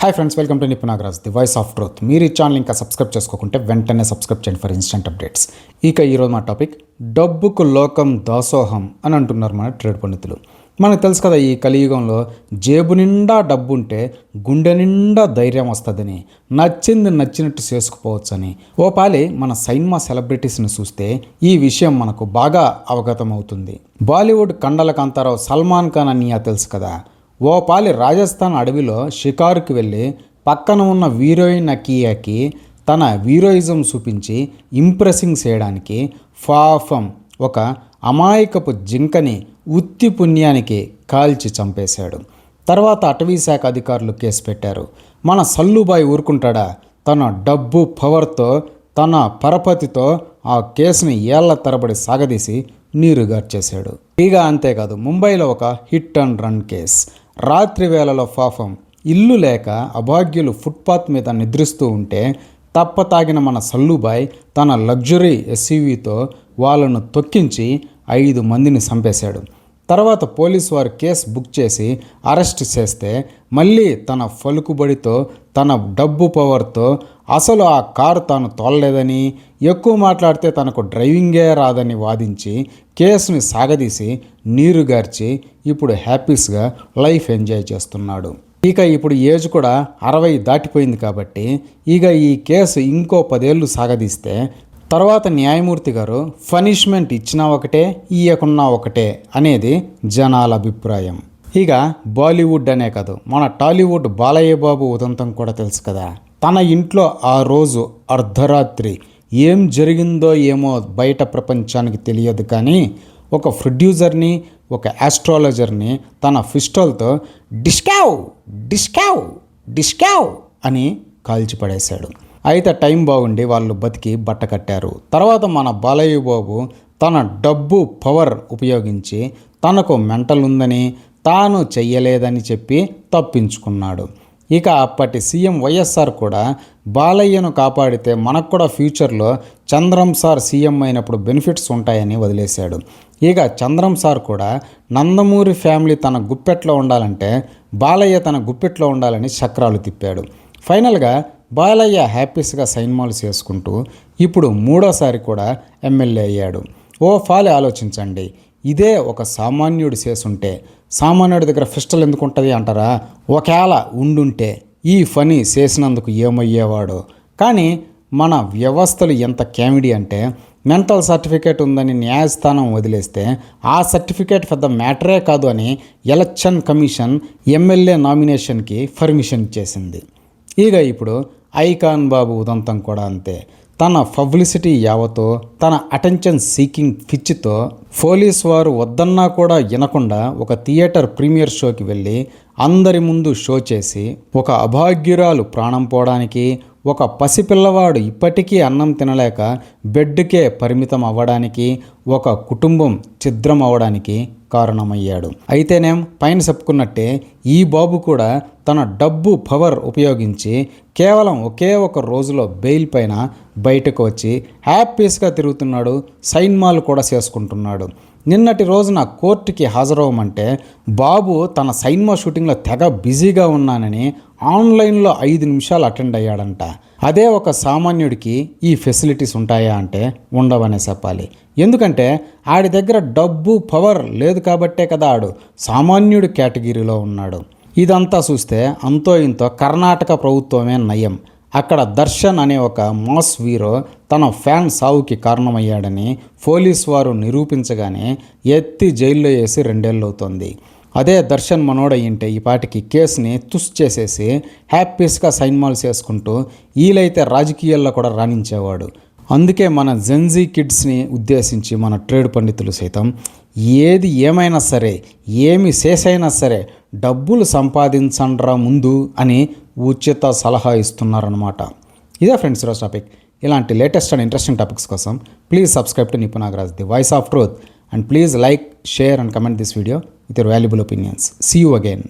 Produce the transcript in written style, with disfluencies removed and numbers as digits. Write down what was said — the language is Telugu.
Hi friends, welcome to Nipun Nagaraj, the voice of truth. మీరు ఈ ఛానల్ ఇంకా సబ్స్క్రైబ్ చేసుకోకుంటే వెంటనే సబ్స్క్రైబ్ చేయండి ఫర్ ఇన్స్టెంట్ అప్డేట్స్. ఇక ఈరోజు మా టాపిక్ డబ్బుకు లోకం దాసోహం అని అంటున్నారు మన ట్రేడ్ పండితులు. మనకు తెలుసు కదా, ఈ కలియుగంలో జేబు నిండా డబ్బు ఉంటే గుండె నిండా ధైర్యం వస్తుందని, నచ్చింది నచ్చినట్టు చేసుకుపోవచ్చని. ఓ పాలి మన సైన్మా సెలబ్రిటీస్ని చూస్తే ఈ విషయం మనకు బాగా అవగతం అవుతుంది. బాలీవుడ్ కండల కాంతారావు సల్మాన్ ఖాన్ అని తెలుసు కదా, ఓ పాలి రాజస్థాన్ అడవిలో షికారుకి వెళ్ళి పక్కన ఉన్న హీరోయిన్ అకియాకి తన హీరోయిజం చూపించి ఇంప్రెసింగ్ చేయడానికి పాపం ఒక అమాయకపు జింకని ఉత్తి పుణ్యానికి కాల్చి చంపేశాడు. తర్వాత అటవీ శాఖ అధికారులు కేసు పెట్టారు. మన సల్లుబాయ్ ఊరుకుంటాడా? తన డబ్బు పవర్తో, తన పరపతితో ఆ కేసుని ఏళ్ల తరబడి సాగదీసి నీరుగార్చేశాడు. ఇక అంతేకాదు, ముంబైలో ఒక హిట్ అండ్ రన్ కేస్. రాత్రి వేళలో పాపం ఇల్లు లేక అభాగ్యులు ఫుట్పాత్ మీద నిద్రిస్తూ ఉంటే తప్పతాగిన మన సల్లుబాయ్ తన లగ్జరీ ఎస్యూవీతో వాళ్ళను తొక్కించి 5 మందిని చంపేశాడు. తర్వాత పోలీసు వారు కేసు బుక్ చేసి అరెస్ట్ చేస్తే మళ్ళీ తన పలుకుబడితో, తన డబ్బు పవర్తో అసలు ఆ కారు తాను తోలలేదని, ఎక్కువ మాట్లాడితే తనకు డ్రైవింగే రాదని వాదించి కేసుని సాగదీసి నీరుగార్చి ఇప్పుడు హ్యాపీస్గా లైఫ్ ఎంజాయ్ చేస్తున్నాడు. ఇక ఇప్పుడు ఏజ్ కూడా 60 దాటిపోయింది కాబట్టి ఇక ఈ కేసు ఇంకో 10 ఏళ్ళు సాగదీస్తే తర్వాత న్యాయమూర్తి గారు పనిష్మెంట్ ఇచ్చినా ఒకటే, ఇయ్యకున్నా ఒకటే అనేది జనాల అభిప్రాయం. ఇక బాలీవుడ్ అనే కాదు, మన టాలీవుడ్ బాలయ్య బాబు ఉదంతం కూడా తెలుసు కదా. తన ఇంట్లో ఆ రోజు అర్ధరాత్రి ఏం జరిగిందో ఏమో బయట ప్రపంచానికి తెలియదు, కానీ ఒక ప్రొడ్యూసర్ని, ఒక ఆస్ట్రాలజర్ని తన పిస్టల్తో డిస్కావ్ డిస్కావ్ డిస్కావ్ అని కాల్చిపడేశాడు. అయితే టైం బాగుండి వాళ్ళు బతికి బట్ట కట్టారు. తర్వాత మన బాలయ్య బాబు తన డబ్బు పవర్ ఉపయోగించి తనకు మెంటల్ ఉందని, తాను చెయ్యలేదని చెప్పి తప్పించుకున్నాడు. ఇక అప్పటి సీఎం వైఎస్ఆర్ కూడా బాలయ్యను కాపాడితే మనకు కూడా ఫ్యూచర్లో చంద్రం సార్ సీఎం అయినప్పుడు బెనిఫిట్స్ ఉంటాయని వదిలేశాడు. ఇక చంద్రం సార్ కూడా నందమూరి ఫ్యామిలీ తన గుప్పెట్లో ఉండాలంటే బాలయ్య తన గుప్పెట్లో ఉండాలని చక్రాలు తిప్పాడు. ఫైనల్గా బాలయ్య హ్యాపీస్గా సైన్మాలు చేసుకుంటూ ఇప్పుడు 3వ కూడా ఎమ్మెల్యే అయ్యాడు. ఓ ఫాలి ఆలోచించండి, ఇదే ఒక సామాన్యుడు చేసుంటే, సామాన్యుడి దగ్గర పిస్టల్ ఎందుకు ఉంటుంది అంటారా? ఒకవేళ ఉండుంటే ఈ పని చేసినందుకు ఏమయ్యేవాడో. కానీ మన వ్యవస్థలు ఎంత కామెడీ అంటే, మెంటల్ సర్టిఫికేట్ ఉందని న్యాయస్థానం వదిలేస్తే ఆ సర్టిఫికేట్ పెద్ద మ్యాటరే కాదు అని ఎలక్షన్ కమిషన్ ఎమ్మెల్యే నామినేషన్కి పర్మిషన్ ఇచ్చేసింది. ఇక ఇప్పుడు ఐకాన్ బాబు ఉదంతం కూడా అంతే. తన పబ్లిసిటీ యావతో, తన అటెన్షన్ సీకింగ్ పిచ్చితో పోలీస్ వారు వద్దన్నా కూడా వినకుండా ఒక థియేటర్ ప్రీమియర్ షోకి వెళ్ళి అందరి ముందు షో చేసి ఒక అభాగ్యురాలు ప్రాణం పోవడానికి, ఒక పసిపిల్లవాడు ఇప్పటికీ అన్నం తినలేక బెడ్కే పరిమితం అవ్వడానికి, ఒక కుటుంబం ఛిద్రం అవ్వడానికి కారణమయ్యాడు. అయితేనేం పైన చెప్పుకున్నట్టే ఈ బాబు కూడా తన డబ్బు పవర్ ఉపయోగించి కేవలం ఒకే ఒక రోజులో బెయిల్ పైన బయటకు వచ్చి హ్యాపీస్గా తిరుగుతున్నాడు, సైన్మాలు కూడా చేసుకుంటున్నాడు. నిన్నటి రోజున కోర్టుకి హాజరవ్వమంటే బాబు తన సైన్మా షూటింగ్లో తెగ బిజీగా ఉన్నానని ఆన్లైన్లో 5 నిమిషాలు అటెండ్ అయ్యాడంట. అదే ఒక సామాన్యుడికి ఈ ఫెసిలిటీస్ ఉంటాయా అంటే ఉండవనే చెప్పాలి. ఎందుకంటే ఆడి దగ్గర డబ్బు పవర్ లేదు కాబట్టే కదా ఆడు సామాన్యుడి కేటగిరీలో ఉన్నాడు. ఇదంతా చూస్తే అంతో ఇంతో కర్ణాటక ప్రభుత్వమే నయం. అక్కడ దర్శన్ అనే ఒక మాస్ హీరో తన ఫ్యాన్ సావుకి కారణమయ్యాడని పోలీస్ వారు నిరూపించగానే ఎత్తి జైల్లో వేసి 2 ఏళ్ళు అవుతుంది. అదే దర్శన్ మనోడయ్యింటే ఈ పాటికి కేసుని తుస్ చేసేసి హ్యాపీస్గా సైన్మాలు చేసుకుంటూ వీలైతే రాజకీయాల్లో కూడా రాణించేవాడు. అందుకే మన జెన్జీ కిడ్స్ని ఉద్దేశించి మన ట్రేడ్ పండితులు సైతం ఏది ఏమైనా సరే, ఏమి చేసైనా సరే డబ్బులు సంపాదించండ్రా ముందు అని ఉచిత సలహా ఇస్తున్నారనమాట. ఇదే ఫ్రెండ్స్ ఈరోజు టాపిక్. ఇలాంటి లేటెస్ట్ అండ్ ఇంట్రెస్టింగ్ టాపిక్స్ కోసం please subscribe to Nipun Nagaraj, the voice of truth, and please like, share and comment this video with your valuable opinions. See you again.